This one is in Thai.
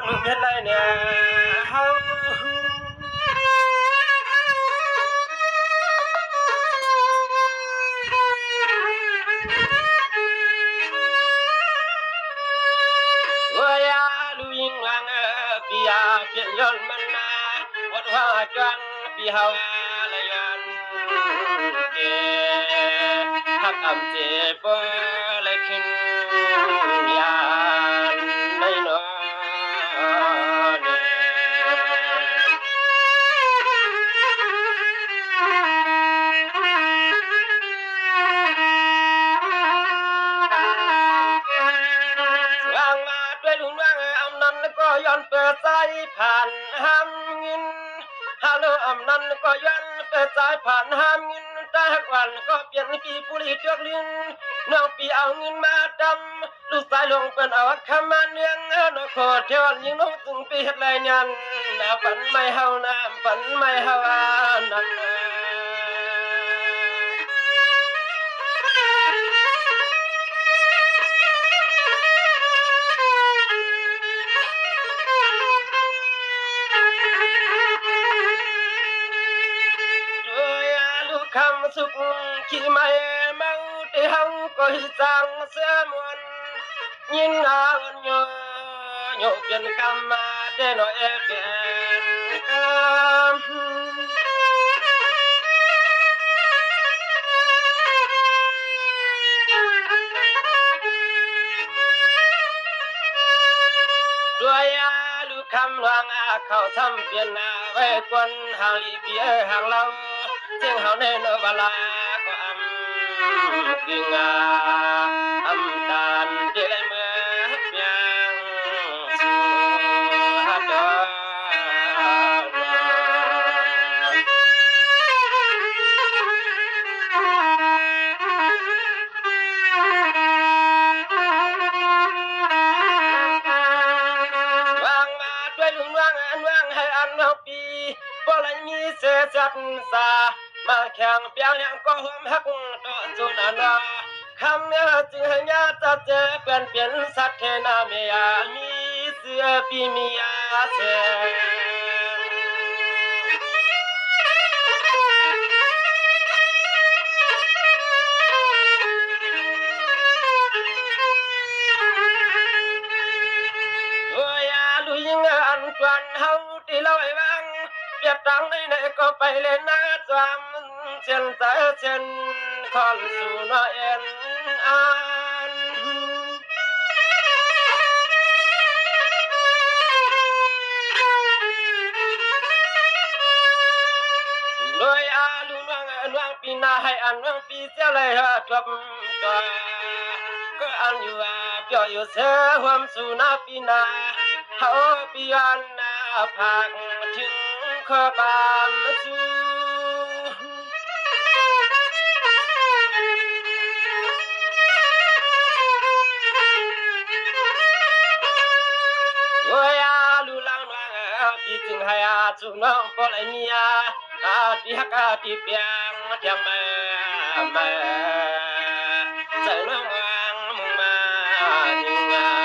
มึงเฮ็ดไรเนี่ยเฮาlu ying lang pia pian yon manna wat wa jang pi hawa la yan ke hak am je po le kin yan nai noก็ย้อนเปิดสายผ่านห้ามงินฮัลโหลอำนั้นก็ย้อนเปิดสายผ่านห้ามงินแต่หักวันก็เปลี่ยนปีปุรีเทือกลิ้นน้องปีเอาเงินมาดำลูกสายลงเป็นเอาคำมาเนืองนกโคเทวันยิงน้องถึงปีเฮ็ดไรยันน้ำปันไม่เฮาน้ำปันไม่เฮานั่นคำสุขขี้ไม่เมาที่เฮาก็หิสังเสียมวนยินอาวันโยเป็นกรรมมาแต่น้อยเป็นกรรมด้วยลูกคำหวังเขาทำเปลี่ยนหน้าไว้กวนหางลีเปียหางเราเสียงเฮาในโนบาลาก็กิงตานเดลเมื่อเปียงสู่ฮัดวางมาด้วยลุงวางให้อันเฮาปีบ่ไหลมีเสียจัดสามาแข่งเปียงเลี้ยงก็ห่วมฮักตอนสุนานาคำเนื้อจึงให้ญาติเจอเปลี่ยนสัตว์เทนาเมียมีเสือปีมียาเสโอ้ยลุยงานจวนเฮาที่เราไอ้วังเปียบตังในก็ไปเล่นน้าจวมเช่นใจเช่นคอนสู่น้อยเอ็นอันโดยลุงวางปีหน้าให้อันวางปีเสียเลยทบตัวก็อันอยู่เปียอยู่เสือหวมสู่หน้าปีหน้าเฮาปีวันหน้าพักถึงขอบามสู่โอ้ยลูลังนางปีจึงให้จุน้องบ่ไหลมีที่ฮักที่เปียงเทียงแม่ใจน้องวางมุ่งมา